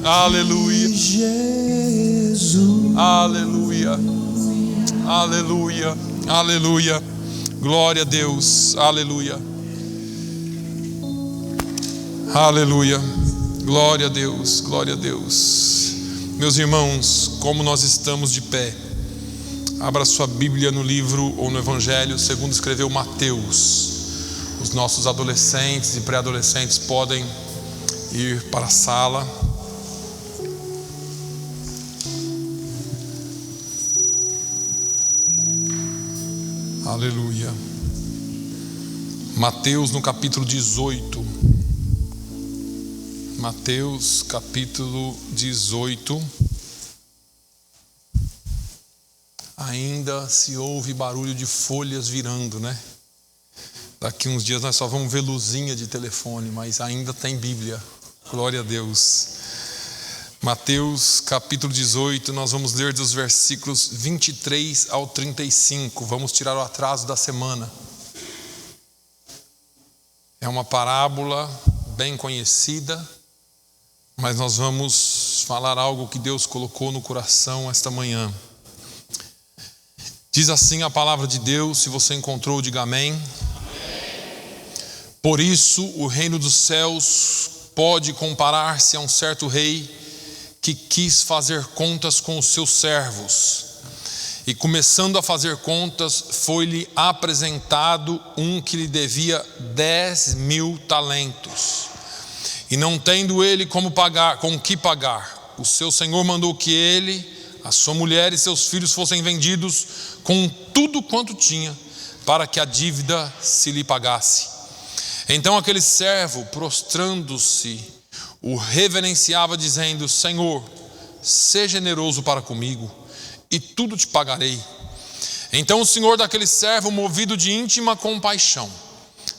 Aleluia. Jesus. Aleluia. Aleluia. Aleluia. Glória a Deus. Aleluia. Aleluia. Glória a Deus. Glória a Deus. Meus irmãos, como nós estamos de pé, abra sua Bíblia no livro ou no Evangelho segundo escreveu Mateus. Os nossos adolescentes e pré-adolescentes podem ir para a sala. Aleluia. Mateus no capítulo 18. Mateus capítulo 18. Ainda se ouve barulho de folhas virando, né? Daqui uns dias nós só vamos ver luzinha de telefone, mas ainda tem Bíblia. Glória a Deus. Mateus capítulo 18, nós vamos ler dos versículos 23 ao 35. Vamos tirar o atraso da semana. É uma parábola bem conhecida, mas nós vamos falar algo que Deus colocou no coração esta manhã. Diz assim a palavra de Deus, se você encontrou, diga amém. Por isso, o reino dos céus pode comparar-se a um certo rei que quis fazer contas com os seus servos. E começando a fazer contas, foi-lhe apresentado um que lhe devia 10.000 talentos. E não tendo ele com que pagar, o seu senhor mandou que ele, a sua mulher e seus filhos fossem vendidos com tudo quanto tinha, para que a dívida se lhe pagasse. Então aquele servo, prostrando-se, o reverenciava dizendo: Senhor, seja generoso para comigo, e tudo te pagarei. Então o senhor daquele servo, movido de íntima compaixão,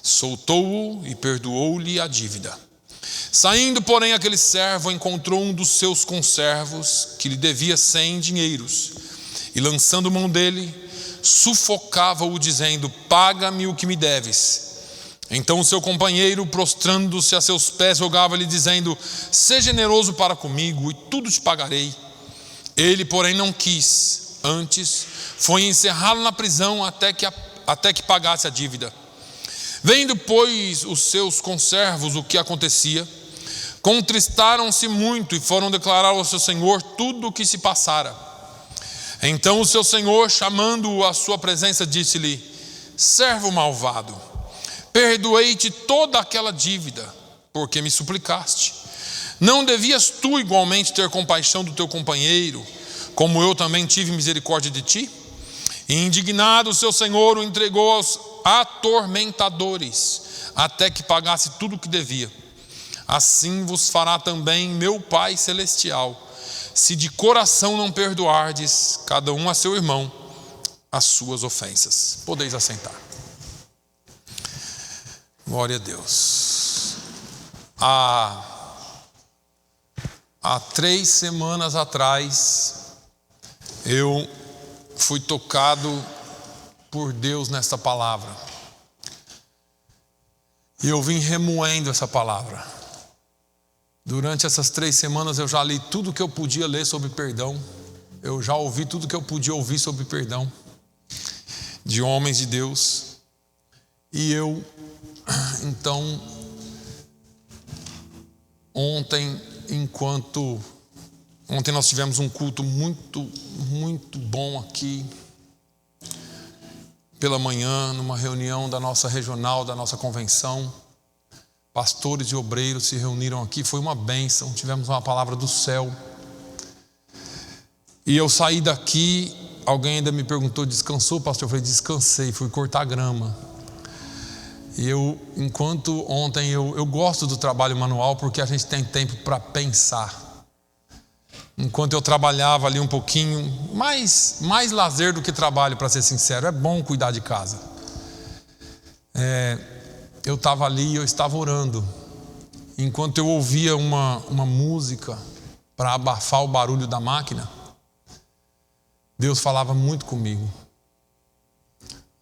soltou-o e perdoou-lhe a dívida. Saindo, porém, aquele servo encontrou um dos seus conservos, que lhe devia 100 dinheiros, e lançando mão dele, sufocava-o dizendo: paga-me o que me deves. Então o seu companheiro, prostrando-se a seus pés, rogava-lhe dizendo: seja generoso para comigo, e tudo te pagarei. Ele, porém, não quis, antes foi encerrá-lo na prisão até que pagasse a dívida. Vendo, pois, os seus conservos o que acontecia, contristaram-se muito e foram declarar ao seu senhor tudo o que se passara. Então o seu senhor, chamando-o à sua presença, disse-lhe: servo malvado, perdoei-te toda aquela dívida, porque me suplicaste. Não devias tu igualmente ter compaixão do teu companheiro, como eu também tive misericórdia de ti? E indignado, o seu senhor o entregou aos atormentadores, até que pagasse tudo o que devia. Assim vos fará também meu Pai Celestial, se de coração não perdoardes, cada um a seu irmão, as suas ofensas. Podeis assentar. Glória a Deus. Há 3 semanas atrás, eu fui tocado por Deus nesta palavra. E eu vim remoendo essa palavra. Durante essas 3 semanas eu já li tudo que eu podia ler sobre perdão. Eu já ouvi tudo que eu podia ouvir sobre perdão, de homens de Deus. E eu, então, ontem nós tivemos um culto muito bom aqui, pela manhã, numa reunião da nossa regional, da nossa convenção. Pastores e obreiros se reuniram aqui, foi uma bênção, tivemos uma palavra do céu. E eu saí daqui, alguém ainda me perguntou: descansou, pastor? Eu falei: descansei, fui cortar grama. E enquanto ontem eu gosto do trabalho manual, porque a gente tem tempo para pensar. Enquanto eu trabalhava ali um pouquinho, mais lazer do que trabalho, para ser sincero, é bom cuidar de casa. Eu estava ali e eu estava orando. Enquanto eu ouvia uma música para abafar o barulho da máquina, Deus falava muito comigo.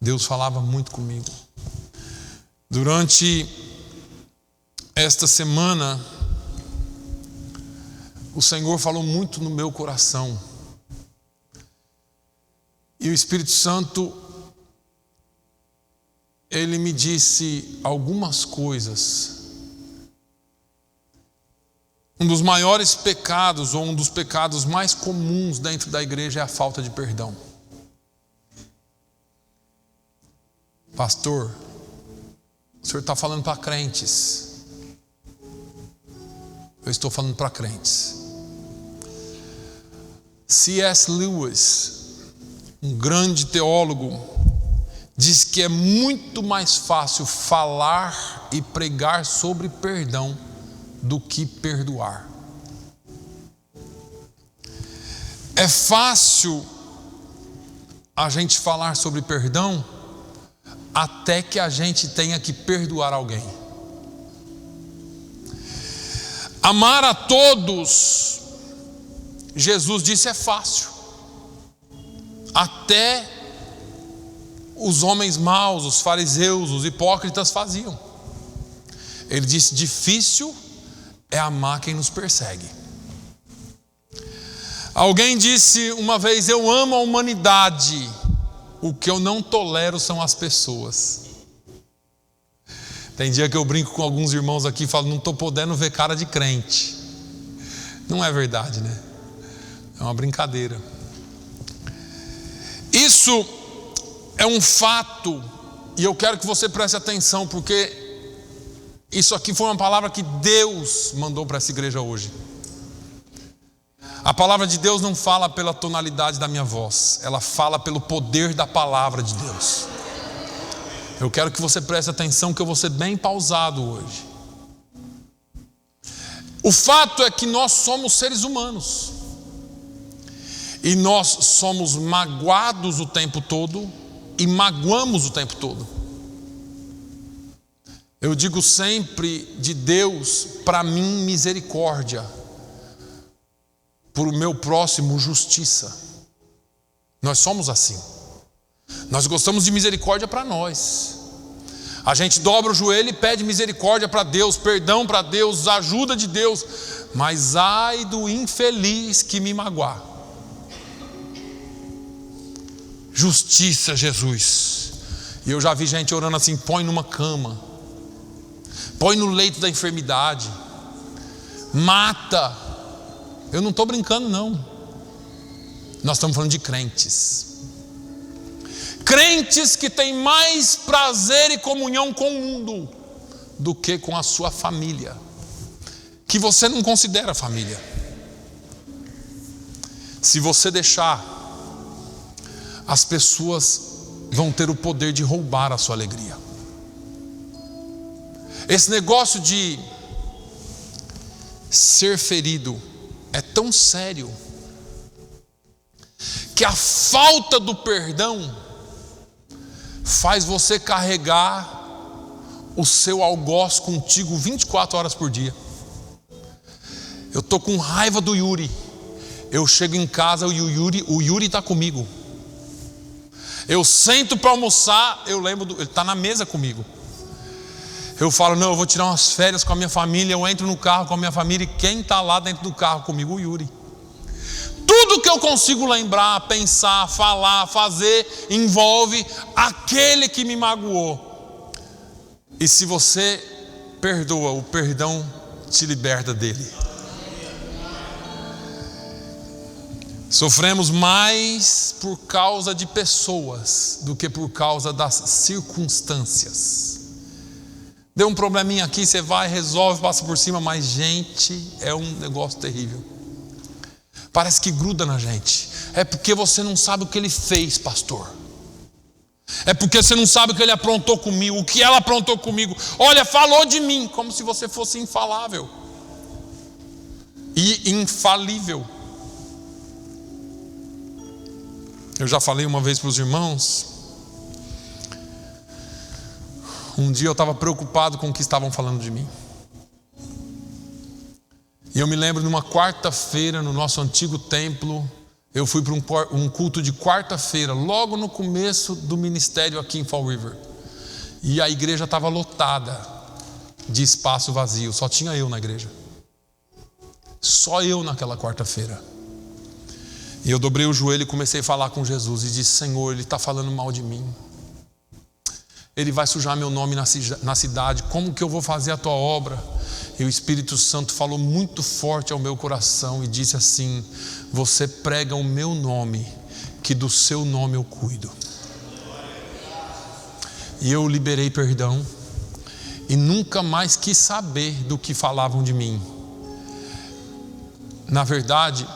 Deus falava muito comigo. Durante esta semana, o Senhor falou muito no meu coração. E o Espírito Santo, Ele me disse algumas coisas. Um dos maiores pecados, ou um dos pecados mais comuns dentro da igreja, é a falta de perdão. Pastor, o senhor está falando para crentes. Eu estou falando para crentes. C.S. Lewis, um grande teólogo, diz que é muito mais fácil falar e pregar sobre perdão do que perdoar. É fácil a gente falar sobre perdão até que a gente tenha que perdoar alguém. Amar a todos, Jesus disse, é fácil. Até os homens maus, os fariseus, os hipócritas faziam. Ele disse, difícil é amar quem nos persegue. Alguém disse uma vez, eu amo a humanidade, o que eu não tolero são as pessoas. Tem dia que eu brinco com alguns irmãos aqui e falo, não estou podendo ver cara de crente. Não é verdade, né? É uma brincadeira. Isso é um fato, e eu quero que você preste atenção, porque isso aqui foi uma palavra que Deus mandou para essa igreja hoje. A palavra de Deus não fala pela tonalidade da minha voz, ela fala pelo poder da palavra de Deus. Eu quero que você preste atenção, que eu vou ser bem pausado hoje. O fato é que nós somos seres humanos, e nós somos magoados o tempo todo, e magoamos o tempo todo. Eu digo sempre de Deus, para mim, para o meu próximo, justiça. Nós somos assim. Nós gostamos de misericórdia para nós. A gente dobra o joelho e pede misericórdia para Deus, perdão para Deus, ajuda de Deus. Mas ai do infeliz que me magoar. Justiça, Jesus. E eu já vi gente orando assim, põe numa cama, põe no leito da enfermidade, mata. Eu não estou brincando não. Nós estamos falando de crentes. Crentes que têm mais prazer e comunhão com o mundo do que com a sua família, que você não considera família. Se você deixar, as pessoas vão ter o poder de roubar a sua alegria. Esse negócio de ser ferido é tão sério que a falta do perdão faz você carregar o seu algoz contigo 24 horas por dia. Eu estou com raiva do Yuri. Eu chego em casa e o Yuri está comigo. Eu sento para almoçar, eu lembro, ele está na mesa comigo. Eu falo, não, eu vou tirar umas férias com a minha família. Eu entro no carro com a minha família, e quem está lá dentro do carro comigo? O Yuri. Tudo que eu consigo lembrar, pensar, falar, fazer, envolve aquele que me magoou. E se você perdoa, o perdão te liberta dele. Sofremos mais por causa de pessoas do que por causa das circunstâncias. Deu um probleminha aqui, você vai, resolve, passa por cima, mas gente, é um negócio terrível. Parece que gruda na gente. É porque você não sabe o que ele fez, pastor. É porque você não sabe o que ele aprontou comigo, o que ela aprontou comigo. Olha, falou de mim, como se você fosse infalável e infalível. Eu já falei uma vez para os irmãos. Um dia eu estava preocupado com o que estavam falando de mim. E eu me lembro, numa quarta-feira, no nosso antigo templo, eu fui para um culto de quarta-feira, logo no começo do ministério aqui em Fall River. E a igreja estava lotada de espaço vazio, só tinha eu na igreja. Só eu naquela quarta-feira. E eu dobrei o joelho e comecei a falar com Jesus e disse: Senhor, ele está falando mal de mim. Ele vai sujar meu nome na cidade. Como que eu vou fazer a tua obra? E o Espírito Santo falou muito forte ao meu coração e disse assim: você prega o meu nome, que do seu nome eu cuido. E eu liberei perdão e nunca mais quis saber do que falavam de mim. Na verdade,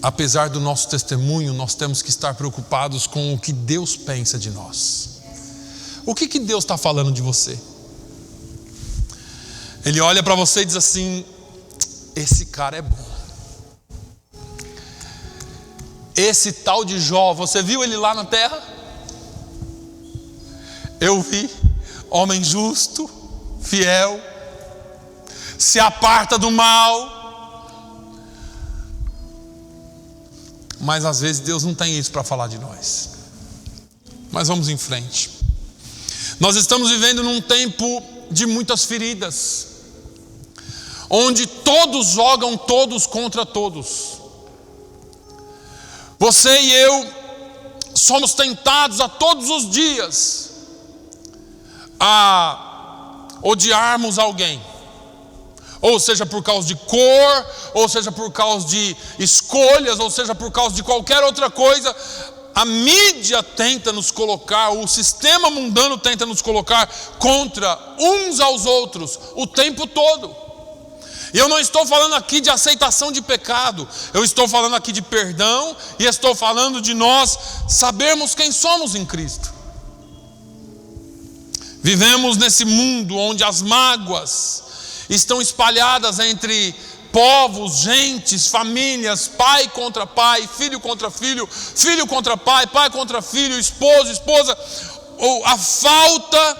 apesar do nosso testemunho, nós temos que estar preocupados com o que Deus pensa de nós. O que Deus está falando de você? Ele olha para você e diz assim: esse cara é bom. Esse tal de Jó, você viu ele lá na terra? Eu vi. Homem justo, fiel, se aparta do mal. Mas às vezes Deus não tem isso para falar de nós. Mas vamos em frente. Nós estamos vivendo num tempo de muitas feridas, onde todos jogam todos contra todos. Você e eu somos tentados a todos os dias a odiarmos alguém, ou seja por causa de cor, ou seja por causa de escolhas, ou seja por causa de qualquer outra coisa. A mídia tenta nos colocar, o sistema mundano tenta nos colocar contra uns aos outros o tempo todo. E eu não estou falando aqui de aceitação de pecado, eu estou falando aqui de perdão, e estou falando de nós sabermos quem somos em Cristo. Vivemos nesse mundo onde as mágoas estão espalhadas entre povos, gentes, famílias, pai contra pai, filho contra filho, filho contra pai, pai contra filho, esposo, esposa. A falta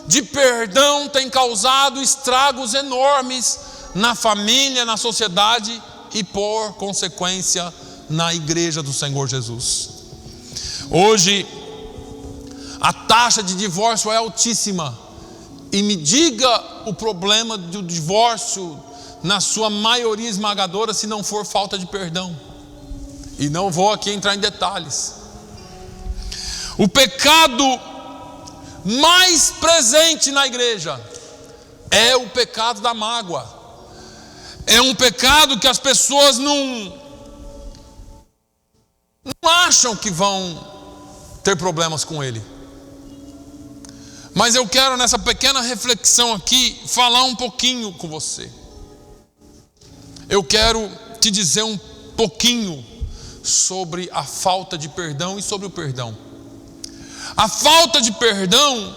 de perdão tem causado estragos enormes na família, na sociedade e, por consequência, na igreja do Senhor Jesus. Hoje, a taxa de divórcio é altíssima. E me diga o problema do divórcio, na sua maioria esmagadora, se não for falta de perdão. E não vou aqui entrar em detalhes. O pecado mais presente na igreja é o pecado da mágoa. É um pecado que as pessoas não acham que vão ter problemas com ele. Mas eu quero, nessa pequena reflexão aqui, falar um pouquinho com você. Eu quero te dizer um pouquinho sobre a falta de perdão e sobre o perdão. A falta de perdão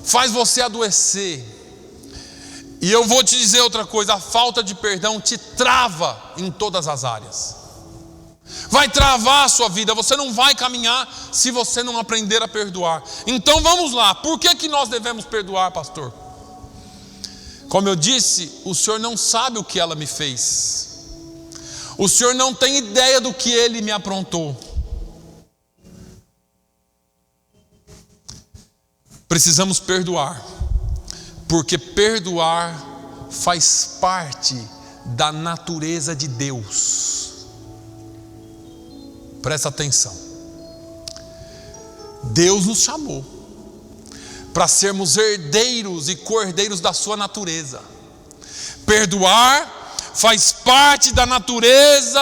faz você adoecer. E eu vou te dizer outra coisa: a falta de perdão te trava em todas as áreas. Vai travar a sua vida, você não vai caminhar se você não aprender a perdoar. Então vamos lá, por que nós devemos perdoar, pastor? Como eu disse, o Senhor não sabe o que ela me fez. O Senhor não tem ideia do que Ele me aprontou. Precisamos perdoar, porque perdoar faz parte da natureza de Deus. Presta atenção. Deus nos chamou para sermos herdeiros e co-herdeiros da sua natureza. Perdoar faz parte da natureza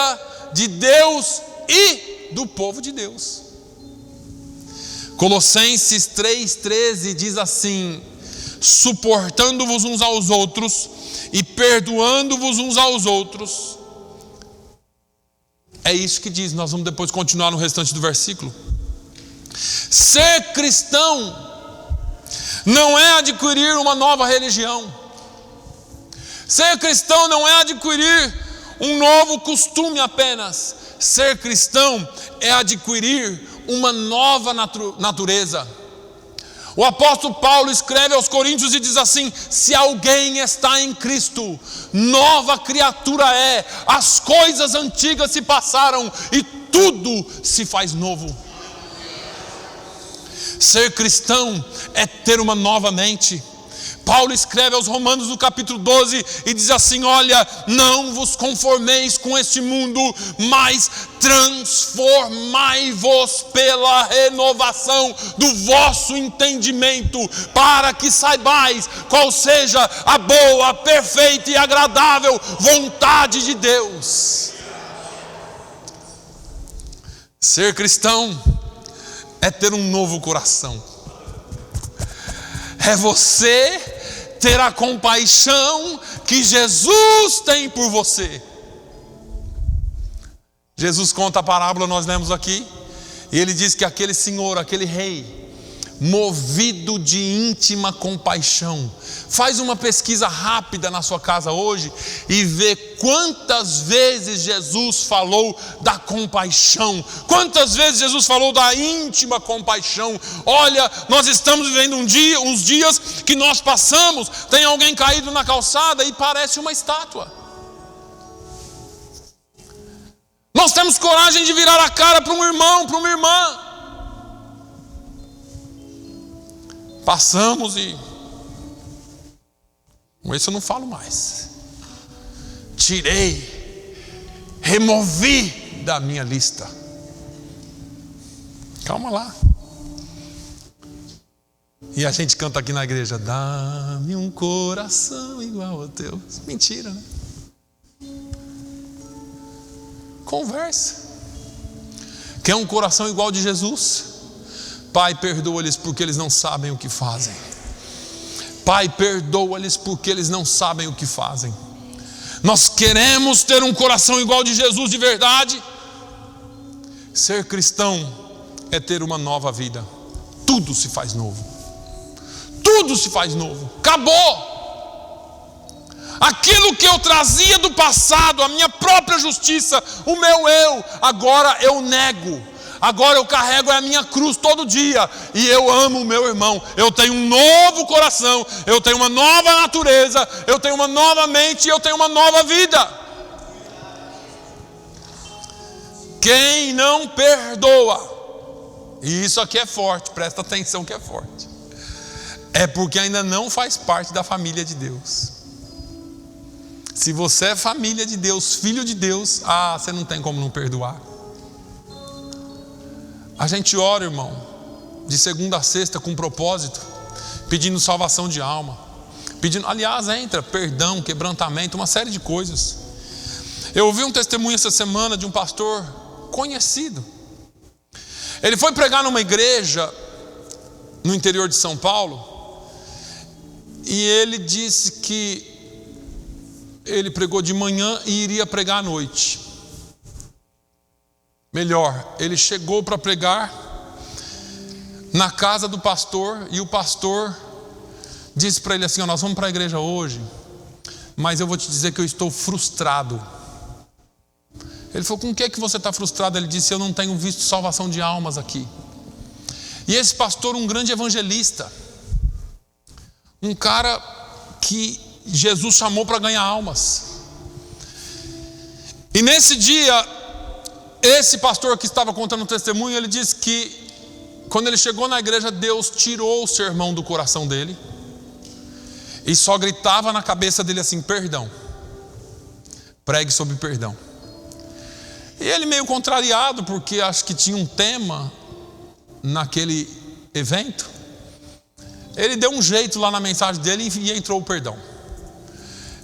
de Deus e do povo de Deus. Colossenses 3,13 diz assim: suportando-vos uns aos outros e perdoando-vos uns aos outros. É isso que diz, nós vamos depois continuar no restante do versículo. Ser cristão não é adquirir uma nova religião. Ser cristão não é adquirir um novo costume apenas. Ser cristão é adquirir uma nova natureza. O apóstolo Paulo escreve aos Coríntios e diz assim: se alguém está em Cristo, nova criatura é, as coisas antigas se passaram e tudo se faz novo. Ser cristão é ter uma nova mente. Paulo escreve aos Romanos no capítulo 12 e diz assim: olha, não vos conformeis com este mundo, mas transformai-vos pela renovação do vosso entendimento, para que saibais qual seja a boa, perfeita e agradável vontade de Deus. Ser cristão é ter um novo coração. É você ter a compaixão que Jesus tem por você. Jesus conta a parábola, nós lemos aqui, e ele diz que aquele senhor, aquele rei, movido de íntima compaixão, faz uma pesquisa rápida na sua casa hoje e vê quantas vezes Jesus falou da compaixão, quantas vezes Jesus falou da íntima compaixão. Olha, nós estamos vivendo uns dias que nós passamos, tem alguém caído na calçada e parece uma estátua. Nós temos coragem de virar a cara para um irmão, para uma irmã. Passamos e com isso eu não falo mais. Tirei, removi da minha lista. Calma lá. E a gente canta aqui na igreja: dá-me um coração igual ao teu. Mentira, né? Conversa. Quer um coração igual ao de Jesus? Pai, perdoa-lhes porque eles não sabem o que fazem. Pai, perdoa-lhes porque eles não sabem o que fazem. Nós queremos ter um coração igual ao de Jesus de verdade. Ser cristão é ter uma nova vida. Tudo se faz novo. Tudo se faz novo. Acabou. Aquilo que eu trazia do passado, a minha própria justiça, o meu eu, agora eu nego. Agora eu carrego a minha cruz todo dia e eu amo o meu irmão. Eu tenho um novo coração, eu tenho uma nova natureza, eu tenho uma nova mente, eu tenho uma nova vida. Quem não perdoa, e isso aqui é forte, presta atenção que é forte, é porque ainda não faz parte da família de Deus. Se você é família de Deus, filho de Deus, você não tem como não perdoar. A gente ora, irmão, de segunda a sexta com propósito, pedindo salvação de alma, pedindo, aliás, entra perdão, quebrantamento, uma série de coisas. Eu ouvi um testemunho essa semana de um pastor conhecido. Ele foi pregar numa igreja no interior de São Paulo e ele disse que ele pregou de manhã e iria pregar à noite. Melhor, ele chegou para pregar na casa do pastor e o pastor disse para ele assim: nós vamos para a igreja hoje, mas eu vou te dizer que eu estou frustrado. Ele falou: com o que é que você está frustrado? Ele disse: eu não tenho visto salvação de almas aqui. E esse pastor, um grande evangelista, um cara que Jesus chamou para ganhar almas. E nesse dia, esse pastor que estava contando o testemunho, ele disse que quando ele chegou na igreja, Deus tirou o sermão do coração dele e só gritava na cabeça dele assim: perdão, pregue sobre perdão. E ele meio contrariado, porque acho que tinha um tema naquele evento, ele deu um jeito lá na mensagem dele e entrou o perdão.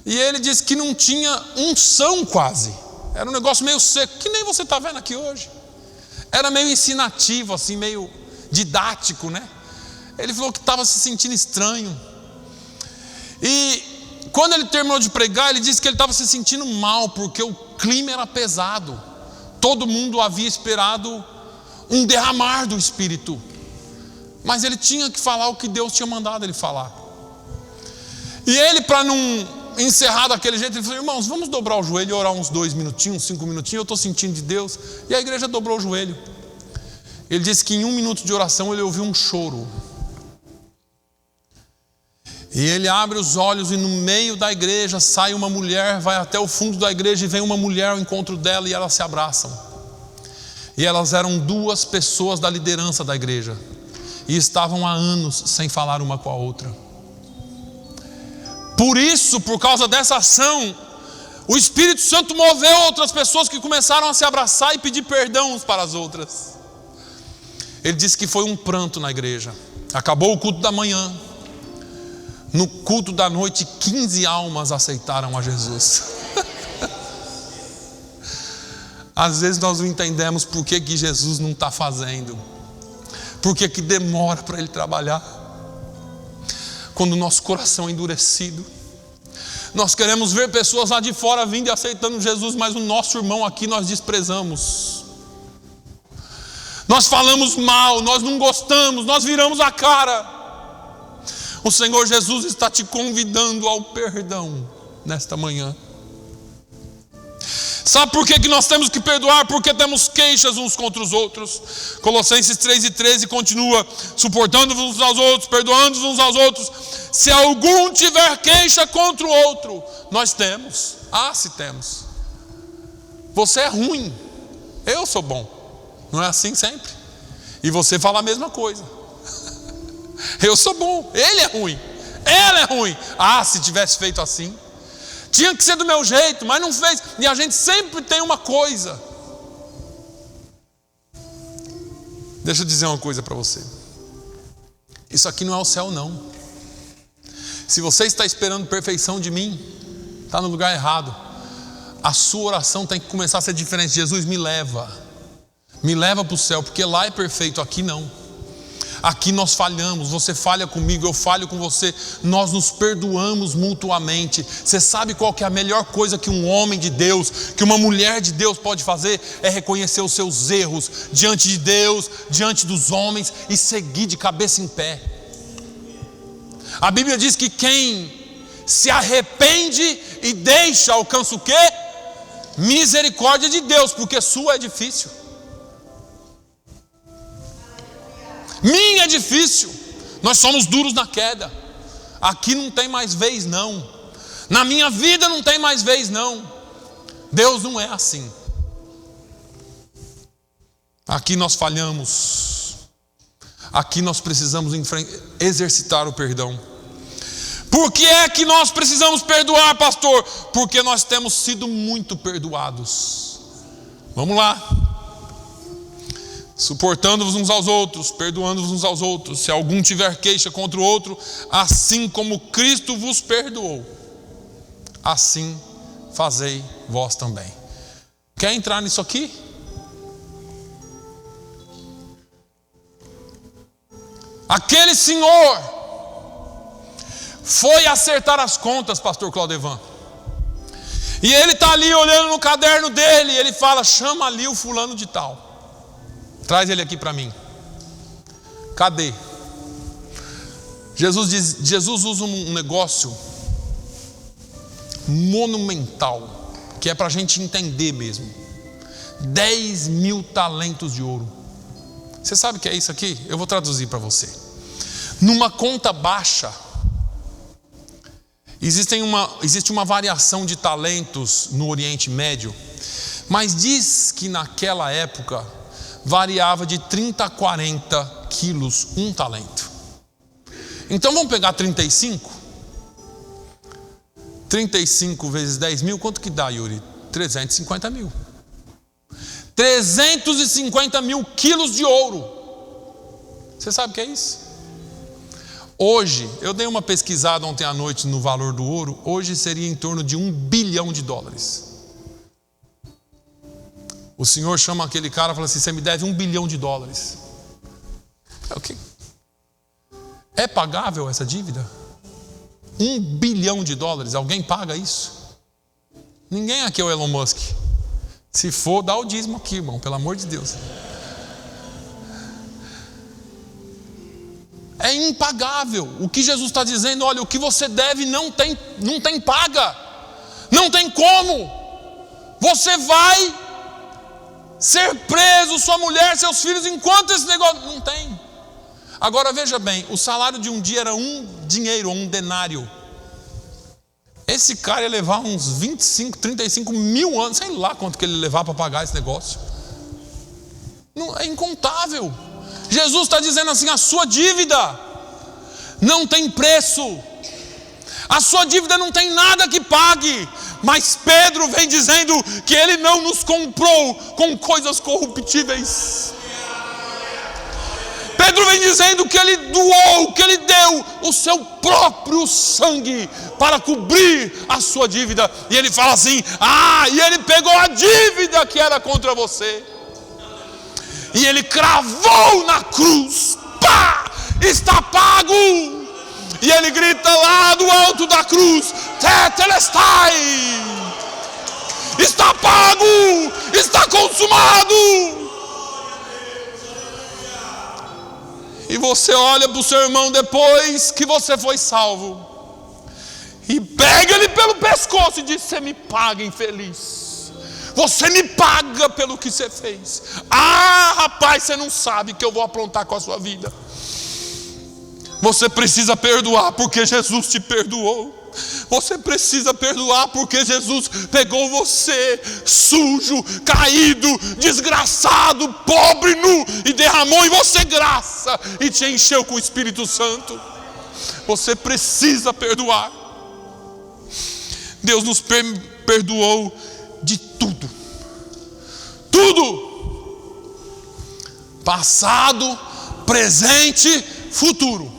E ele disse que não tinha unção quase. Era um negócio meio seco, que nem você está vendo aqui hoje. Era meio ensinativo, assim, meio didático, né? Ele falou que estava se sentindo estranho. E quando ele terminou de pregar, ele disse que ele estava se sentindo mal, porque o clima era pesado. Todo mundo havia esperado um derramar do Espírito, mas ele tinha que falar o que Deus tinha mandado ele falar. E ele, para não encerrar daquele jeito, ele falou: irmãos, vamos dobrar o joelho e orar uns 2 minutinhos, 5 minutinhos, eu estou sentindo de Deus. E a igreja dobrou o joelho. Ele disse que em 1 minuto de oração ele ouviu um choro. E ele abre os olhos e no meio da igreja sai uma mulher, vai até o fundo da igreja e vem uma mulher ao encontro dela e elas se abraçam. E elas eram 2 pessoas da liderança da igreja e estavam há anos sem falar uma com a outra. Por isso, por causa dessa ação, o Espírito Santo moveu outras pessoas que começaram a se abraçar e pedir perdão uns para as outras. Ele disse que foi um pranto na igreja. Acabou o culto da manhã. No culto da noite, 15 almas aceitaram a Jesus. Às vezes nós não entendemos por que Jesus não está fazendo. Por que demora para Ele trabalhar. Quando o nosso coração é endurecido. Nós queremos ver pessoas lá de fora vindo e aceitando Jesus, mas o nosso irmão aqui nós desprezamos. Nós falamos mal, nós não gostamos, nós viramos a cara. O Senhor Jesus está te convidando ao perdão nesta manhã. Sabe por que nós temos que perdoar? Porque temos queixas uns contra os outros. Colossenses 3:13 continua: suportando-vos uns aos outros, perdoando-vos uns aos outros. Se algum tiver queixa contra o outro, nós temos. Se temos. Você é ruim, eu sou bom. Não é assim sempre? E você fala a mesma coisa. Eu sou bom, ele é ruim, ela é ruim. Se tivesse feito assim, tinha que ser do meu jeito, mas não fez. E a gente sempre tem uma coisa. Deixa eu dizer uma coisa para você. Isso aqui não é o céu não. Se você está esperando perfeição de mim, está no lugar errado. A sua oração tem que começar a ser diferente. Jesus, me leva para o céu, porque lá é perfeito, aqui não. Aqui nós falhamos, você falha comigo, eu falho com você. Nós nos perdoamos mutuamente. Você sabe qual que é a melhor coisa que um homem de Deus, que uma mulher de Deus pode fazer? É reconhecer os seus erros diante de Deus, diante dos homens, e seguir de cabeça em pé. A Bíblia diz que quem se arrepende e deixa, alcança o quê? Misericórdia de Deus, porque sua é difícil. Minha é difícil. Nós somos duros na queda. Aqui não tem mais vez não. Na minha vida não tem mais vez não. Deus não é assim. Aqui nós falhamos. Aqui nós precisamos exercitar o perdão. Por que é que nós precisamos perdoar, pastor? Porque nós temos sido muito perdoados. Vamos lá. Suportando-vos uns aos outros, perdoando-vos uns aos outros. Se algum tiver queixa contra o outro, assim como Cristo vos perdoou, assim fazei vós também. Quer entrar nisso aqui? Aquele senhor foi acertar as contas, pastor Claudevan. E ele está ali olhando no caderno dele, e ele fala: chama ali o fulano de tal. Traz ele aqui para mim. Cadê? Jesus usa um negócio monumental, que é para a gente entender mesmo. 10.000 talentos de ouro. Você sabe o que é isso aqui? Eu vou traduzir para você. Numa conta baixa, existe uma variação de talentos no Oriente Médio, mas diz que naquela época variava de 30 a 40 quilos um talento. Então vamos pegar 35? 35 vezes 10.000, quanto que dá, Yuri? 350 mil. 350 mil quilos de ouro. Você sabe o que é isso? Hoje, eu dei uma pesquisada ontem à noite no valor do ouro. Hoje seria em torno de $1 bilhão. O Senhor chama aquele cara e fala assim: você me deve $1 bilhão. O que? É pagável essa dívida? $1 bilhão. Alguém paga isso? Ninguém aqui é o Elon Musk. Se for, dá o dízimo aqui, irmão, pelo amor de Deus. É impagável. O que Jesus está dizendo: olha, o que você deve não tem paga. Não tem como. Você vai ser preso, sua mulher, seus filhos, enquanto esse negócio não tem. Agora veja bem, o salário de um dia era um denário. Esse cara ia levar uns 25, 35 mil anos, sei lá quanto que ele ia levar para pagar esse negócio. Não, é incontável. Jesus está dizendo assim: a sua dívida não tem preço. A sua dívida não tem nada que pague. Mas Pedro vem dizendo que ele não nos comprou com coisas corruptíveis. Pedro vem dizendo que ele doou, que ele deu o seu próprio sangue para cobrir a sua dívida. E ele fala assim: e ele pegou a dívida que era contra você, e ele cravou na cruz. Pá! Está pago! E ele grita lá do alto da cruz: Tetelestai! Está pago! Está consumado! E você olha para o seu irmão depois que você foi salvo e pega ele pelo pescoço e diz: você me paga, infeliz. Você me paga pelo que você fez. Rapaz, você não sabe que eu vou aprontar com a sua vida. Você precisa perdoar porque Jesus te perdoou. Você precisa perdoar porque Jesus pegou você, sujo, caído, desgraçado, pobre, nu, e derramou em você graça e te encheu com o Espírito Santo. Você precisa perdoar. Deus nos perdoou de tudo. Tudo. Passado, presente, futuro.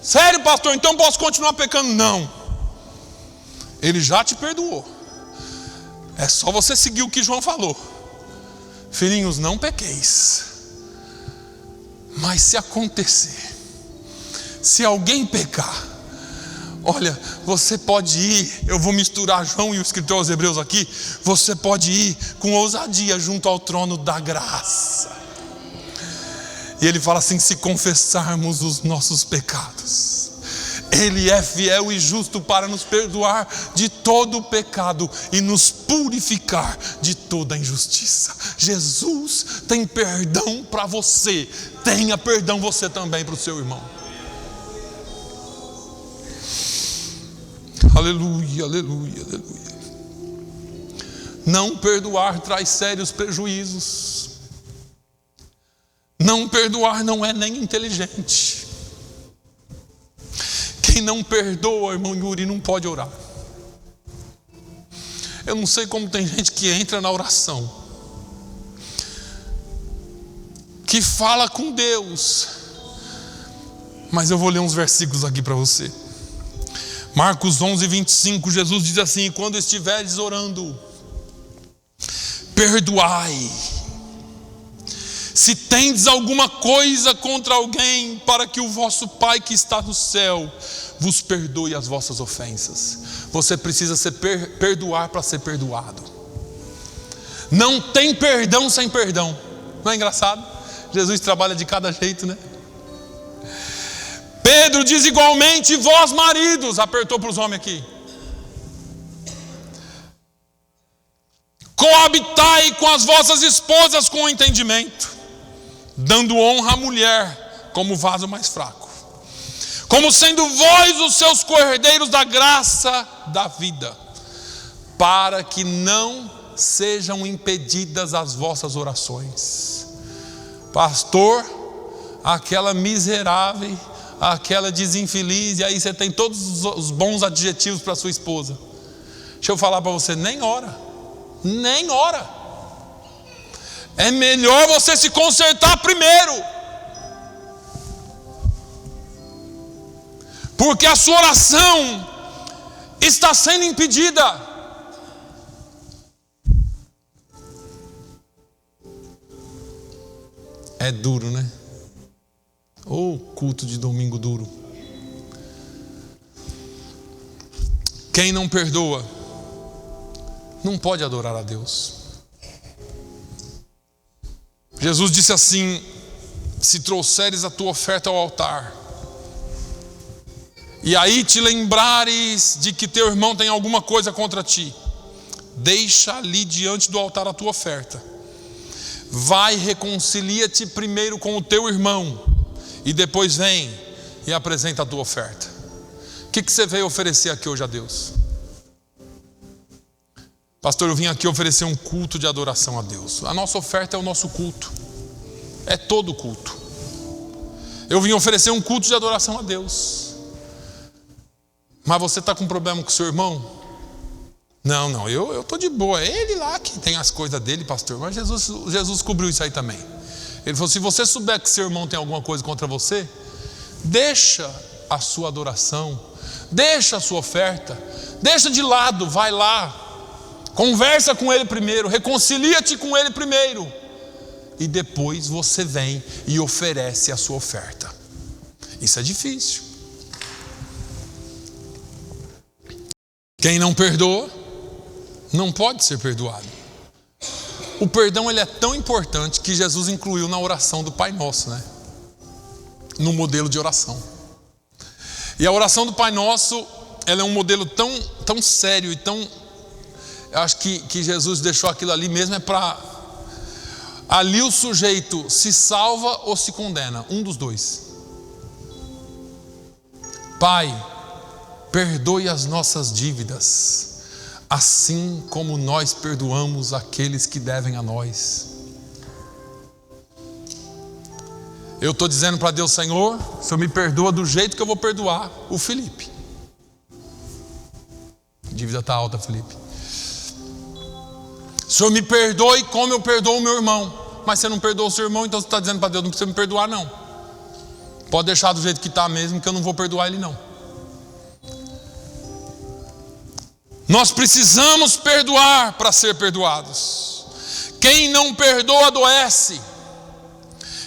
Sério, pastor, então posso continuar pecando? Não. Ele já te perdoou. É só você seguir o que João falou. Filhinhos, não pequeis. Mas se acontecer, se alguém pecar, olha, você pode ir. Eu vou misturar João e o escritor aos Hebreus aqui. Você pode ir com ousadia junto ao trono da graça. E ele fala assim: se confessarmos os nossos pecados, Ele é fiel e justo para nos perdoar de todo o pecado e nos purificar de toda injustiça. Jesus tem perdão para você. Tenha perdão você também para o seu irmão. Aleluia, aleluia, aleluia. Não perdoar traz sérios prejuízos. Não perdoar não é nem inteligente. Quem não perdoa, irmão Yuri, não pode orar. Eu não sei como tem gente que entra na oração, que fala com Deus, mas eu vou ler uns versículos aqui para você. Marcos 11:25, Jesus diz assim: quando estiveres orando, perdoai, se tendes alguma coisa contra alguém, para que o vosso Pai que está no céu vos perdoe as vossas ofensas. Você precisa perdoar para ser perdoado. Não tem perdão sem perdão. Não é engraçado? Jesus trabalha de cada jeito, né? Pedro diz igualmente: vós maridos, apertou para os homens aqui, coabitai com as vossas esposas com entendimento, dando honra à mulher como vaso mais fraco, como sendo vós os seus cordeiros da graça da vida, para que não sejam impedidas as vossas orações. Pastor, aquela miserável, aquela desinfeliz, e aí você tem todos os bons adjetivos para sua esposa. Deixa eu falar para você: nem ora. Nem ora. É melhor você se consertar primeiro, porque a sua oração está sendo impedida. É duro, né? Ô, culto de domingo duro. Quem não perdoa não pode adorar a Deus. Jesus disse assim: se trouxeres a tua oferta ao altar, e aí te lembrares de que teu irmão tem alguma coisa contra ti, deixa ali diante do altar a tua oferta. Vai, reconcilia-te primeiro com o teu irmão, e depois vem e apresenta a tua oferta. O que você veio oferecer aqui hoje a Deus? Pastor, eu vim aqui oferecer um culto de adoração a Deus. A nossa oferta é o nosso culto, é todo culto. Eu vim oferecer um culto de adoração a Deus. Mas você está com problema com o seu irmão? Não, eu estou de boa. É ele lá que tem as coisas dele, pastor. Mas Jesus cobriu isso aí também. Ele falou, se você souber que seu irmão tem alguma coisa contra você, deixa a sua adoração, deixa a sua oferta, deixa de lado, vai lá, conversa com ele primeiro, reconcilia-te com ele primeiro, e depois você vem e oferece a sua oferta. Isso é difícil. Quem não perdoa, não pode ser perdoado. O perdão ele é tão importante que Jesus incluiu na oração do Pai Nosso, né? No modelo de oração. E a oração do Pai Nosso, ela é um modelo tão sério e tão... Eu acho que Jesus deixou aquilo ali mesmo é para... Ali o sujeito se salva ou se condena, um dos dois. Pai, perdoe as nossas dívidas, assim como nós perdoamos aqueles que devem a nós. Eu estou dizendo para Deus, Senhor, o Senhor me perdoa do jeito que eu vou perdoar o Felipe. A dívida está alta, Felipe. O Senhor me perdoe como eu perdoo o meu irmão. Mas você não perdoa o seu irmão, então você está dizendo para Deus, não precisa me perdoar não. Pode deixar do jeito que está mesmo, que eu não vou perdoar ele não. Nós precisamos perdoar para ser perdoados. Quem não perdoa adoece.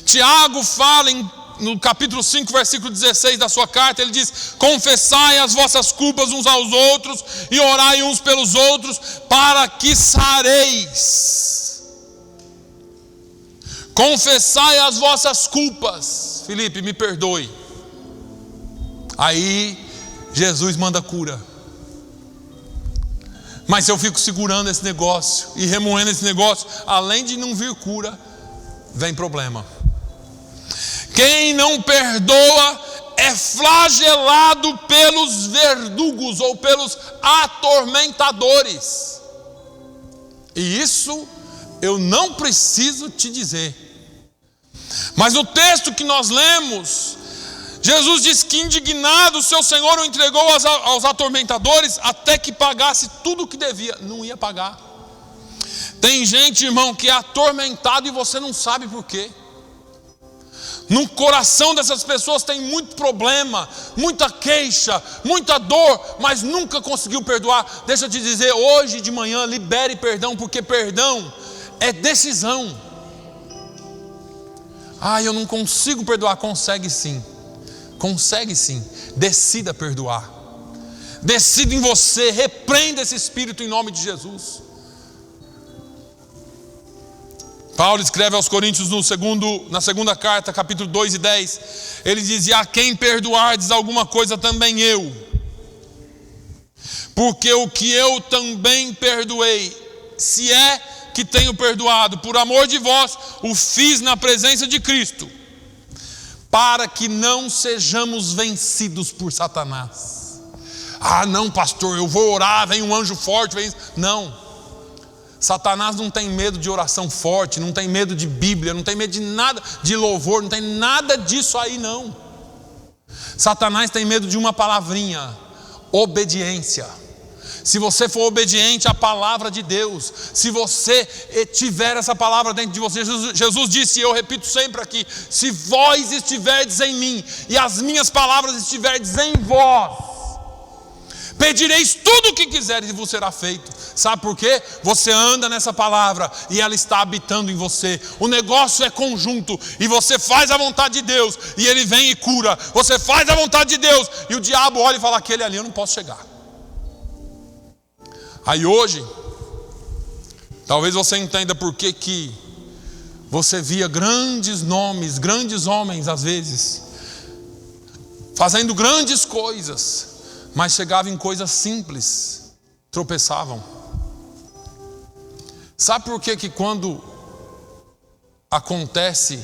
Tiago fala no capítulo 5, versículo 16 da sua carta, ele diz, confessai as vossas culpas uns aos outros e orai uns pelos outros para que sareis. Confessai as vossas culpas. Felipe, me perdoe. Aí Jesus manda cura. Mas se eu fico segurando esse negócio e remoendo esse negócio, além de não vir cura, vem problema. Quem não perdoa é flagelado pelos verdugos ou pelos atormentadores. E isso eu não preciso te dizer. Mas no texto que nós lemos, Jesus diz que indignado o seu Senhor o entregou aos atormentadores até que pagasse tudo o que devia. Não ia pagar. Tem gente, irmão, que é atormentado e você não sabe por quê. No coração dessas pessoas tem muito problema, muita queixa, muita dor, mas nunca conseguiu perdoar. Deixa eu te dizer, hoje de manhã libere perdão, porque perdão é decisão. Eu não consigo perdoar. Consegue sim. Consegue sim. Decida perdoar. Decida em você. Repreenda esse espírito em nome de Jesus. Paulo escreve aos Coríntios na segunda carta, capítulo 2 e 10. Ele diz, e a quem perdoardes alguma coisa também eu. Porque o que eu também perdoei, se é que tenho perdoado, por amor de vós, o fiz na presença de Cristo, para que não sejamos vencidos por Satanás. Não, pastor, eu vou orar, vem um anjo forte, não. Satanás não tem medo de oração forte, não tem medo de Bíblia, não tem medo de nada, de louvor, não tem nada disso aí não. Satanás tem medo de uma palavrinha, obediência. Se você for obediente à palavra de Deus, se você tiver essa palavra dentro de você, Jesus disse, e eu repito sempre aqui, se vós estiverdes em mim e as minhas palavras estiverdes em vós, pedireis tudo o que quiseres e vos será feito. Sabe por quê? Você anda nessa palavra e ela está habitando em você. O negócio é conjunto e você faz a vontade de Deus e ele vem e cura. Você faz a vontade de Deus e o diabo olha e fala, aquele ali eu não posso chegar. Aí hoje, talvez você entenda por que você via grandes nomes, grandes homens às vezes, fazendo grandes coisas, mas chegavam em coisas simples, tropeçavam. Sabe por que quando acontece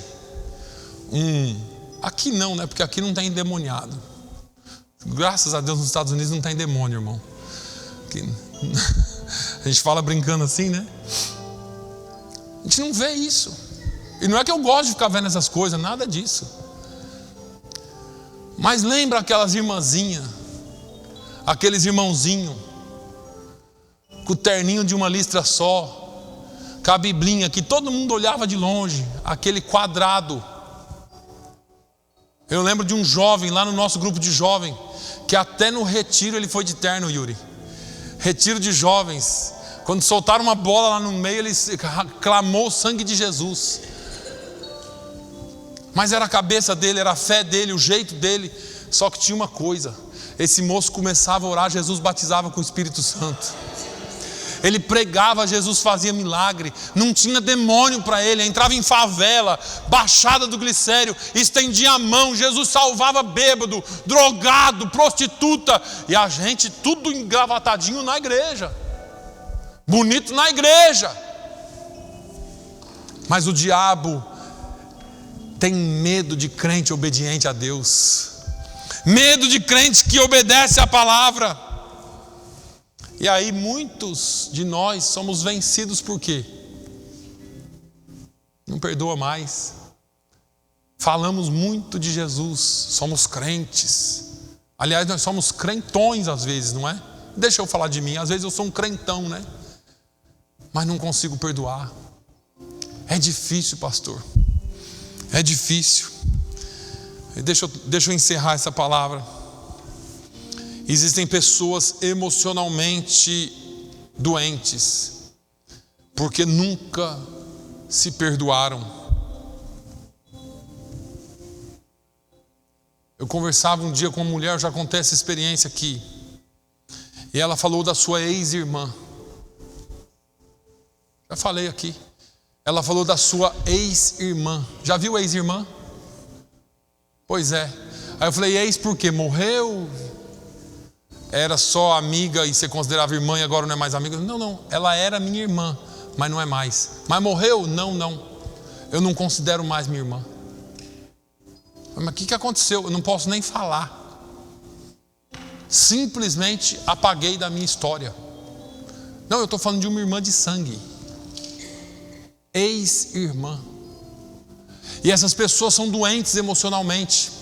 aqui não, né? Porque aqui não tem endemoniado. Graças a Deus nos Estados Unidos não tem demônio, irmão. A gente fala brincando assim, né? A gente não vê isso. E não é que eu gosto de ficar vendo essas coisas, nada disso. Mas lembra aquelas irmãzinhas, aqueles irmãozinhos, com o terninho de uma listra só, com a biblinha, que todo mundo olhava de longe, aquele quadrado. Eu lembro de um jovem lá no nosso grupo de jovem, que até no retiro ele foi de terno, Yuri. Retiro de jovens, quando soltaram uma bola lá no meio, ele clamou o sangue de Jesus. Mas era a cabeça dele, era a fé dele, o jeito dele. Só que tinha uma coisa: esse moço começava a orar, Jesus batizava com o Espírito Santo. Ele pregava, Jesus fazia milagre. Não tinha demônio para ele. Entrava em favela, Baixada do Glicério, estendia a mão, Jesus salvava bêbado, drogado, prostituta. E a gente tudo engravatadinho na igreja, bonito na igreja. Mas o diabo tem medo de crente obediente a Deus, medo de crente que obedece à palavra. E aí muitos de nós somos vencidos por quê? Não perdoa mais. Falamos muito de Jesus, somos crentes. Aliás, nós somos crentões às vezes, não é? Deixa eu falar de mim, às vezes eu sou um crentão, né? Mas não consigo perdoar. É difícil, pastor. É difícil. Deixa eu encerrar essa palavra. Existem pessoas emocionalmente doentes, porque nunca se perdoaram. Eu conversava um dia com uma mulher, já contei essa experiência aqui, e ela falou da sua ex-irmã. Já falei aqui. Ela falou da sua ex-irmã. Já viu ex-irmã? Pois é. Aí eu falei, ex por quê? Morreu? Era só amiga e você considerava irmã e agora não é mais amiga? Não, ela era minha irmã, mas não é mais. Mas morreu? Não, eu não considero mais minha irmã. Mas o que aconteceu? Eu não posso nem falar. Simplesmente apaguei da minha história. Não, eu estou falando de uma irmã de sangue, ex-irmã. E essas pessoas são doentes emocionalmente,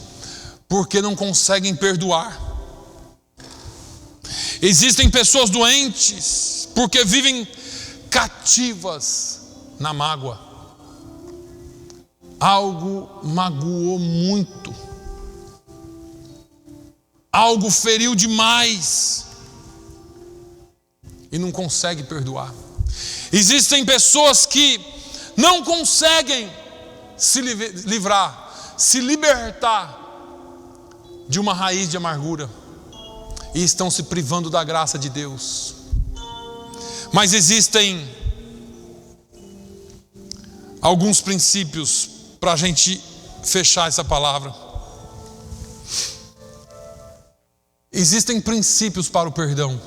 porque não conseguem perdoar. Existem pessoas doentes porque vivem cativas na mágoa. Algo magoou muito, algo feriu demais e não consegue perdoar. Existem pessoas que não conseguem se livrar, se libertar de uma raiz de amargura e estão se privando da graça de Deus. Mas existem alguns princípios para a gente fechar essa palavra. Existem princípios para o perdão.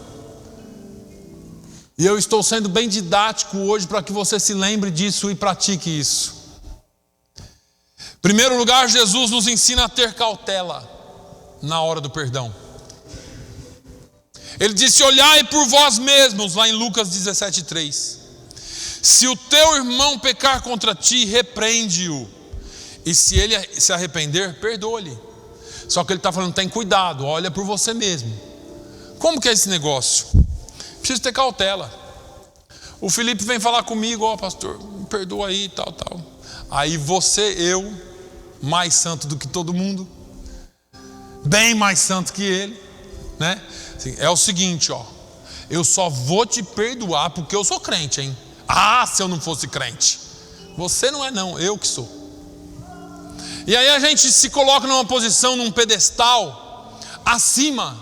E eu estou sendo bem didático hoje para que você se lembre disso e pratique isso. Em primeiro lugar, Jesus nos ensina a ter cautela na hora do perdão. Ele disse, olhai por vós mesmos, lá em Lucas 17:3. Se o teu irmão pecar contra ti, repreende-o. E se ele se arrepender, perdoa-lhe. Só que ele está falando, tem cuidado, olha por você mesmo. Como que é esse negócio? Preciso ter cautela. O Felipe vem falar comigo, ó pastor, me perdoa aí, tal. Aí eu, mais santo do que todo mundo, bem mais santo que ele, né? Assim, é o seguinte, ó, eu só vou te perdoar porque eu sou crente, hein? Ah, se eu não fosse crente. Você não é não, eu que sou. E aí a gente se coloca numa posição, num pedestal, acima.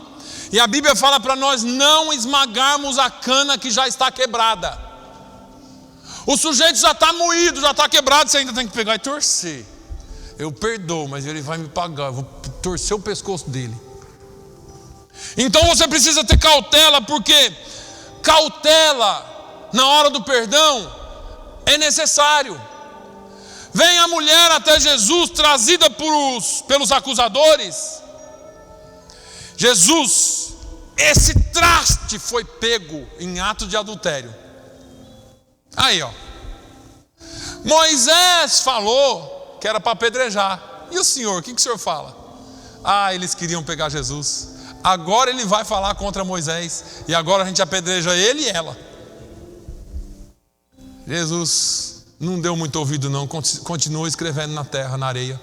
E a Bíblia fala para nós não esmagarmos a cana que já está quebrada. O sujeito já está moído, já está quebrado, você ainda tem que pegar e torcer. Eu perdoo, mas ele vai me pagar, eu vou torcer o pescoço dele. Então você precisa ter cautela, porque cautela na hora do perdão é necessário. Vem a mulher até Jesus, trazida pelos acusadores. Jesus, esse traste foi pego em ato de adultério. Aí, ó. Moisés falou que era para apedrejar. E o senhor, o que o senhor fala? Ah, eles queriam pegar Jesus. agora ele vai falar contra Moisés, e agora a gente apedreja ele e ela. Jesus não deu muito ouvido não, continuou escrevendo na terra, na areia.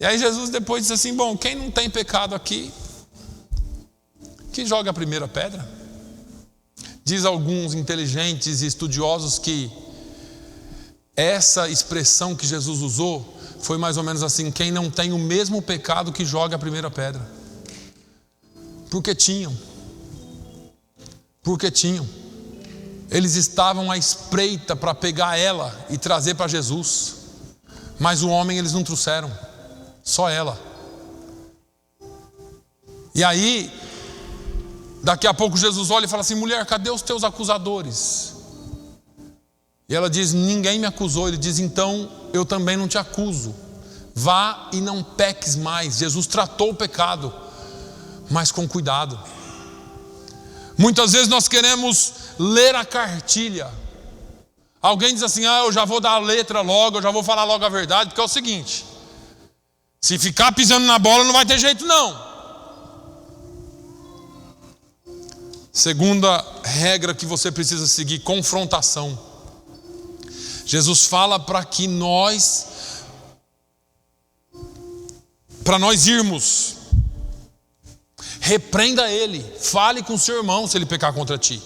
E aí Jesus depois disse assim: bom, quem não tem pecado aqui, que joga a primeira pedra. Diz alguns inteligentes e estudiosos que essa expressão que Jesus usou foi mais ou menos assim: quem não tem o mesmo pecado que joga a primeira pedra. Porque tinham. Eles estavam à espreita para pegar ela e trazer para Jesus. Mas o homem eles não trouxeram, só ela. E aí, daqui a pouco Jesus olha e fala assim: mulher, cadê os teus acusadores? E ela diz: ninguém me acusou. Ele diz: então eu também não te acuso, vá e não peques mais. Jesus tratou o pecado, mas com cuidado. Muitas vezes nós queremos ler a cartilha. Alguém diz assim: eu já vou dar a letra logo, eu já vou falar logo a verdade, porque é o seguinte: se ficar pisando na bola não vai ter jeito não. Segunda regra que você precisa seguir: confrontação. Jesus fala para nós irmos. Repreenda ele, fale com seu irmão se ele pecar contra ti.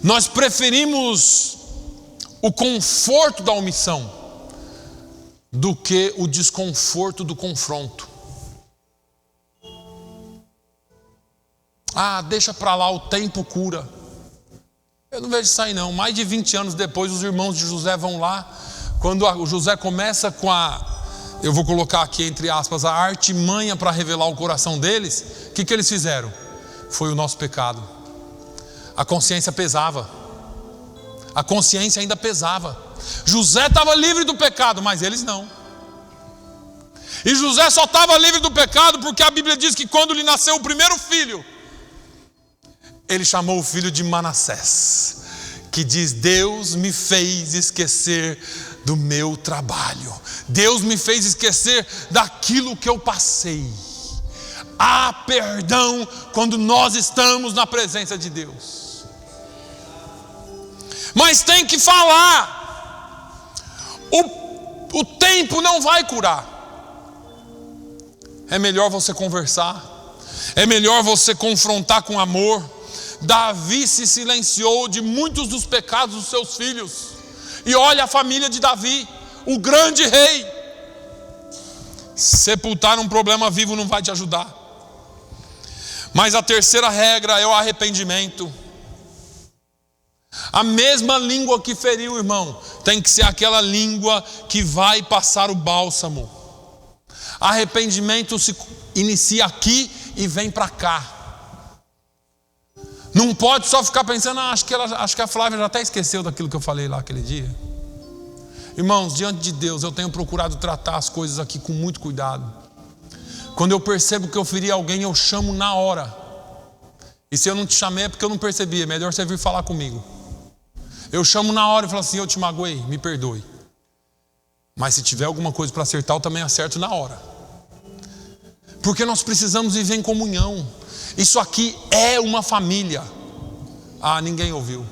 Nós preferimos o conforto da omissão do que o desconforto do confronto. Deixa para lá, o tempo cura. Eu não vejo isso aí não. Mais de 20 anos depois, os irmãos de José vão lá. Quando o José começa com eu vou colocar aqui entre aspas, a artimanha para revelar o coração deles, o que eles fizeram? Foi o nosso pecado. A consciência pesava. A consciência ainda pesava. José estava livre do pecado, mas eles não. E José só estava livre do pecado porque a Bíblia diz que quando lhe nasceu o primeiro filho, ele chamou o filho de Manassés, que diz: Deus me fez esquecer do meu trabalho. Deus me fez esquecer daquilo que eu passei. Há perdão quando nós estamos na presença de Deus. Mas tem que falar. O tempo não vai curar. É melhor você conversar. É melhor você confrontar com amor. Davi se silenciou de muitos dos pecados dos seus filhos. E olha a família de Davi, o grande rei. Sepultar um problema vivo não vai te ajudar. Mas a terceira regra é o arrependimento. A mesma língua que feriu o irmão tem que ser aquela língua que vai passar o bálsamo. Arrependimento se inicia aqui e vem para cá. Não pode só ficar pensando: acho que a Flávia já até esqueceu daquilo que eu falei lá aquele dia. Irmãos, diante de Deus, eu tenho procurado tratar as coisas aqui com muito cuidado. Quando eu percebo que eu feri alguém, eu chamo na hora. E se eu não te chamei é porque eu não percebi. É melhor você vir falar comigo. Eu chamo na hora e falo assim: eu te magoei, me perdoe. Mas se tiver alguma coisa para acertar, eu também acerto na hora. Porque nós precisamos viver em comunhão. Isso aqui é uma família. Ninguém ouviu.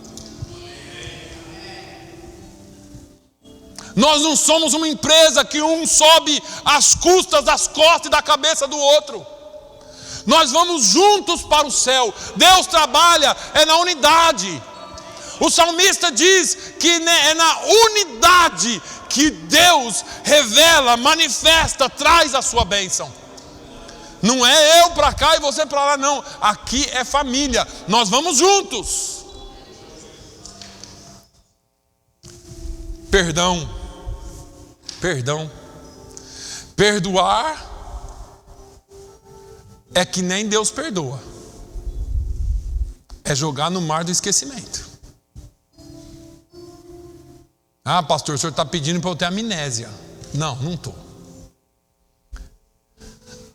Nós não somos uma empresa que um sobe às custas das costas e da cabeça do outro. Nós vamos juntos para o céu. Deus trabalha na unidade. O salmista diz que é na unidade que Deus revela, manifesta, traz a sua bênção. Não é eu para cá e você para lá, não. Aqui é família. Nós vamos juntos. Perdão. Perdoar é que nem Deus perdoa. É jogar no mar do esquecimento. Pastor, o senhor está pedindo para eu ter amnésia. Não estou.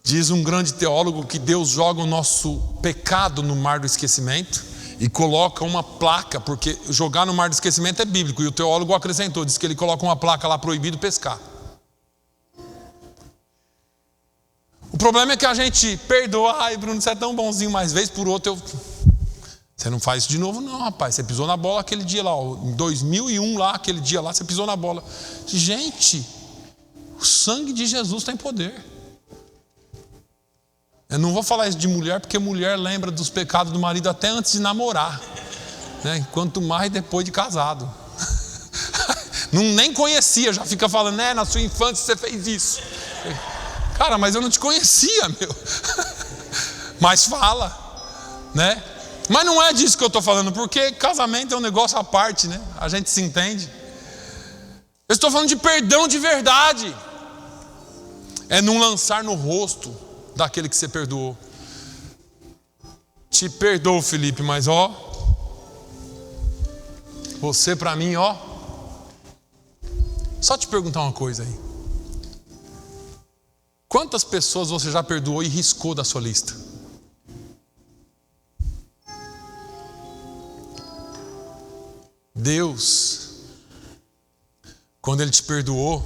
Diz um grande teólogo que Deus joga o nosso pecado no mar do esquecimento e coloca uma placa, porque jogar no mar do esquecimento é bíblico, e o teólogo acrescentou, diz que ele coloca uma placa lá: proibido pescar. O problema é que a gente perdoa. Ai, Bruno, você é tão bonzinho, mas vez por outra Você não faz isso de novo não, rapaz. Você pisou na bola aquele dia lá, em 2001 lá, aquele dia lá, você pisou na bola. Gente, o sangue de Jesus tem poder. Eu não vou falar isso de mulher, porque mulher lembra dos pecados do marido até antes de namorar, né? Quanto mais depois de casado. Não, nem conhecia, já fica falando, né? Na sua infância você fez isso. Cara, mas eu não te conhecia, meu. Mas fala, né? Mas não é disso que eu estou falando, porque casamento é um negócio à parte, né? A gente se entende. Eu estou falando de perdão de verdade. É não lançar no rosto daquele que você perdoou. Te perdoo, Felipe, mas você para mim, só te perguntar uma coisa aí. Quantas pessoas você já perdoou e riscou da sua lista? Deus, quando Ele te perdoou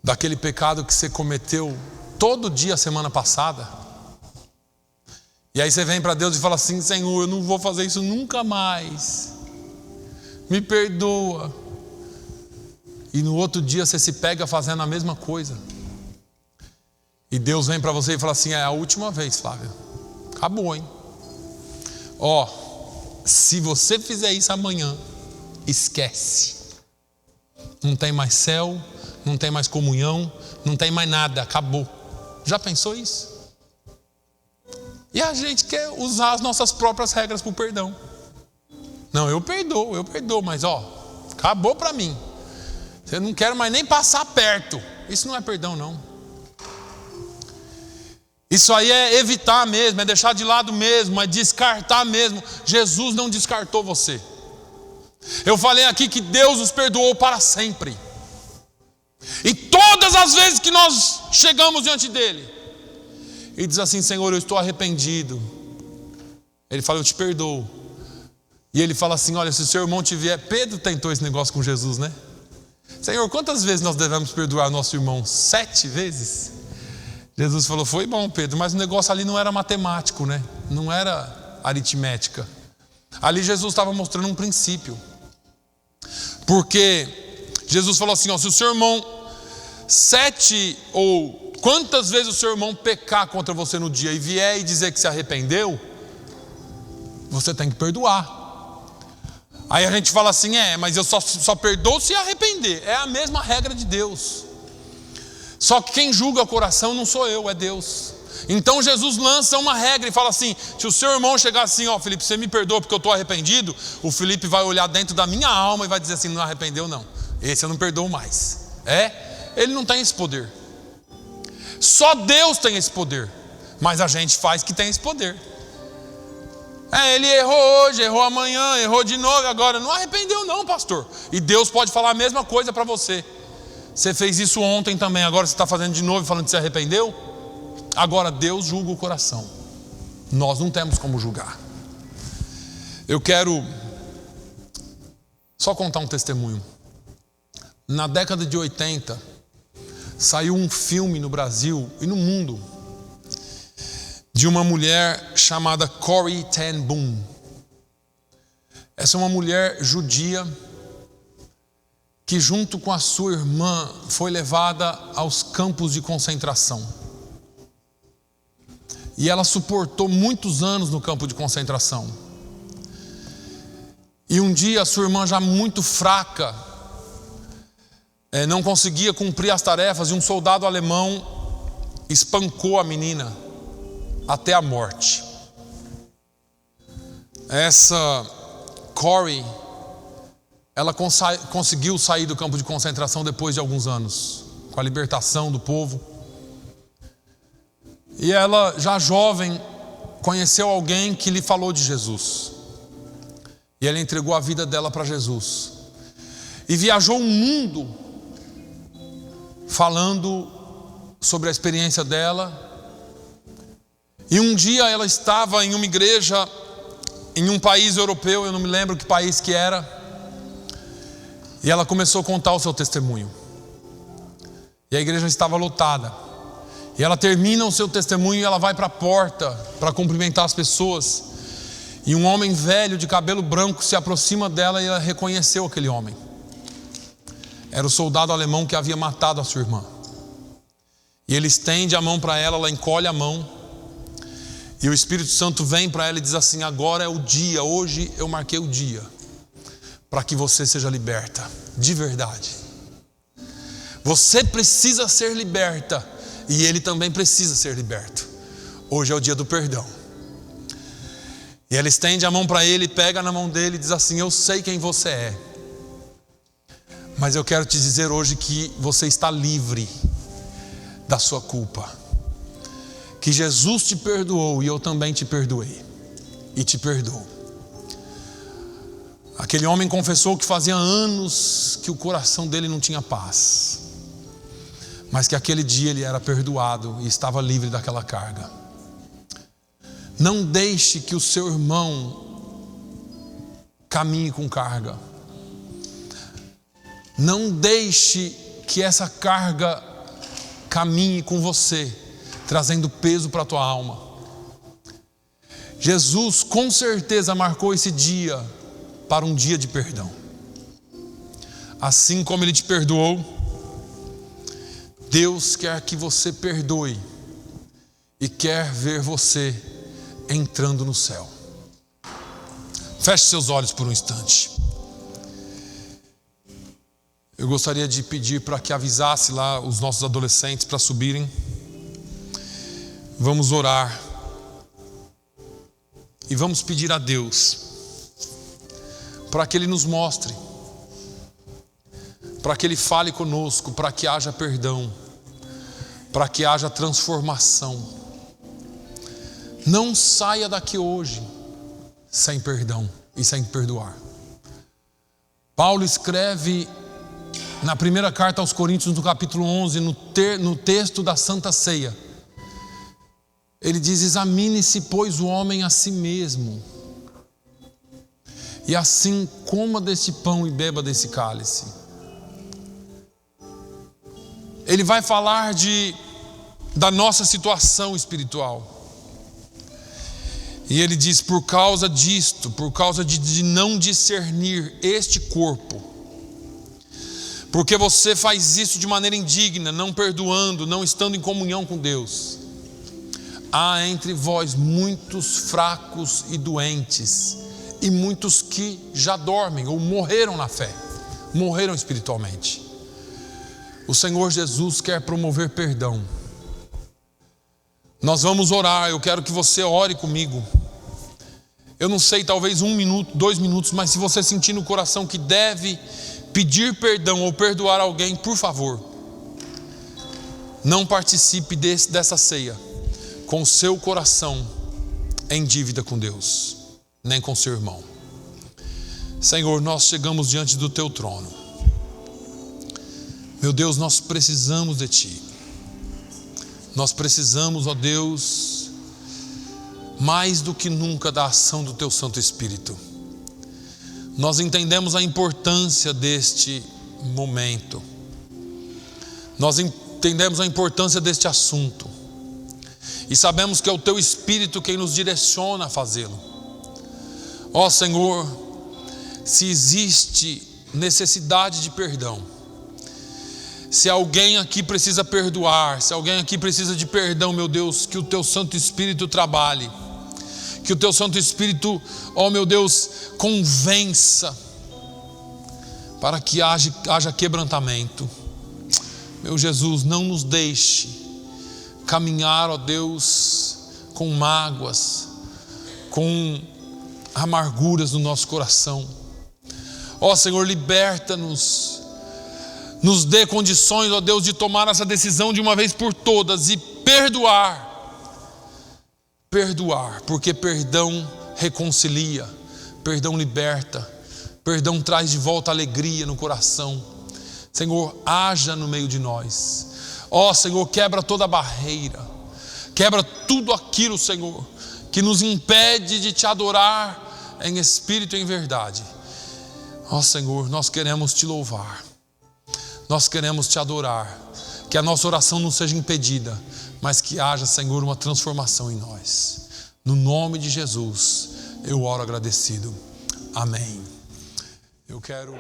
daquele pecado que você cometeu todo dia semana passada, e aí você vem para Deus e fala assim: Senhor, eu não vou fazer isso nunca mais, me perdoa. E no outro dia você se pega fazendo a mesma coisa, e Deus vem para você e fala assim: é a última vez, Flávio, acabou, hein? Se você fizer isso amanhã, esquece. Não tem mais céu, não tem mais comunhão, não tem mais nada, acabou. Já pensou isso? E a gente quer usar as nossas próprias regras para o perdão. Não, eu perdoo, mas acabou para mim. Eu não quero mais nem passar perto. Isso não é perdão, não. Isso aí é evitar mesmo, é deixar de lado mesmo, é descartar mesmo. Jesus não descartou você. Eu falei aqui que Deus nos perdoou para sempre. E todas as vezes que nós chegamos diante dele e diz assim: Senhor, eu estou arrependido, Ele fala: eu te perdoo. E ele fala assim: olha, se o seu irmão te vier. Pedro tentou esse negócio com Jesus, né? Senhor, quantas vezes nós devemos perdoar nosso irmão? 7 vezes? Jesus falou: foi bom, Pedro, mas o negócio ali não era matemático, né? Não era aritmética. Ali Jesus estava mostrando um princípio. Porque Jesus falou assim: se o seu irmão 7 ou quantas vezes o seu irmão pecar contra você no dia e vier e dizer que se arrependeu, você tem que perdoar. Aí a gente fala assim: mas eu só perdoo se arrepender. É a mesma regra de Deus. Só que quem julga o coração não sou eu, é Deus. Então Jesus lança uma regra e fala assim: se o seu irmão chegar assim: Felipe, você me perdoa porque eu estou arrependido, o Felipe vai olhar dentro da minha alma e vai dizer assim: não arrependeu não, esse eu não perdoo mais. Ele não tem esse poder. Só Deus tem esse poder. Mas a gente faz que tem esse poder. Ele errou hoje, errou amanhã, errou de novo, agora não arrependeu não, pastor. E Deus pode falar a mesma coisa para você. Você fez isso ontem também, agora você está fazendo de novo e falando que se arrependeu? Agora Deus julga o coração. Nós não temos como julgar. Eu quero só contar um testemunho. Na década de 80, saiu um filme no Brasil e no mundo de uma mulher chamada Corrie ten Boom. Essa é uma mulher judia que junto com a sua irmã foi levada aos campos de concentração. E ela suportou muitos anos no campo de concentração. E um dia a sua irmã, já muito fraca, não conseguia cumprir as tarefas, e um soldado alemão espancou a menina até a morte. Essa Corrie, ela conseguiu sair do campo de concentração depois de alguns anos, com a libertação do povo. E ela, já jovem, conheceu alguém que lhe falou de Jesus. E ela entregou a vida dela para Jesus. E viajou o mundo falando sobre a experiência dela. E um dia ela estava em uma igreja em um país europeu, eu não me lembro que país que era. E ela começou a contar o seu testemunho. E a igreja estava lotada. E ela termina o seu testemunho e ela vai para a porta para cumprimentar as pessoas. E um homem velho de cabelo branco se aproxima dela e ela reconheceu aquele homem. Era o soldado alemão que havia matado a sua irmã. E ele estende a mão para ela, ela encolhe a mão. E o Espírito Santo vem para ela e diz assim: agora é o dia, hoje eu marquei o dia para que você seja liberta, de verdade. Você precisa ser liberta e ele também precisa ser liberto. Hoje é o dia do perdão. E ela estende a mão para ele, pega na mão dele e diz assim: eu sei quem você é, mas eu quero te dizer hoje que você está livre da sua culpa, que Jesus te perdoou e eu também te perdoei e te perdoo. Aquele homem confessou que fazia anos que o coração dele não tinha paz, mas que aquele dia ele era perdoado e estava livre daquela carga. Não deixe que o seu irmão caminhe com carga. Não deixe que essa carga caminhe com você, trazendo peso para a tua alma. Jesus com certeza marcou esse dia para um dia de perdão. Assim como Ele te perdoou, Deus quer que você perdoe e quer ver você entrando no céu. Feche seus olhos por um instante. Eu gostaria de pedir para que avisasse lá os nossos adolescentes para subirem. Vamos orar e vamos pedir a Deus para que Ele nos mostre, para que Ele fale conosco, para que haja perdão, para que haja transformação. Não saia daqui hoje sem perdão e sem perdoar. Paulo escreve na primeira carta aos Coríntios, no capítulo 11, no texto da Santa Ceia, ele diz: examine-se, pois, o homem a si mesmo, e assim coma desse pão e beba desse cálice. Ele vai falar da nossa situação espiritual. E ele diz: por causa disto, por causa de não discernir este corpo, porque você faz isso de maneira indigna, não perdoando, não estando em comunhão com Deus, há entre vós muitos fracos e doentes, e muitos que já dormem ou morreram na fé, morreram espiritualmente. O Senhor Jesus quer promover perdão. Nós vamos orar, eu quero que você ore comigo. Eu não sei, talvez 1 minuto, 2 minutos, mas se você sentir no coração que deve pedir perdão ou perdoar alguém, por favor, não participe dessa ceia com o seu coração em dívida com Deus, nem com seu irmão. Senhor, nós chegamos diante do teu trono. Meu Deus, nós precisamos de ti. Nós precisamos, ó Deus, mais do que nunca da ação do teu Santo Espírito. Nós entendemos a importância deste momento. Nós entendemos a importância deste assunto. E sabemos que é o teu Espírito quem nos direciona a fazê-lo. Ó Senhor, se existe necessidade de perdão, se alguém aqui precisa perdoar, se alguém aqui precisa de perdão, meu Deus, que o teu Santo Espírito trabalhe, que o teu Santo Espírito, ó meu Deus, convença, para que haja quebrantamento. Meu Jesus, não nos deixe caminhar, ó Deus, com mágoas, com amarguras no nosso coração. Ó Senhor, liberta-nos, nos dê condições, ó Deus, de tomar essa decisão de uma vez por todas e perdoar, porque perdão reconcilia, perdão liberta, perdão traz de volta alegria no coração. Senhor, haja no meio de nós. Ó Senhor, quebra toda barreira, quebra tudo aquilo, Senhor, que nos impede de te adorar em espírito e em verdade. Ó Senhor, nós queremos te louvar, nós queremos te adorar, que a nossa oração não seja impedida, mas que haja, Senhor, uma transformação em nós. No nome de Jesus, eu oro agradecido. Amém. Eu quero...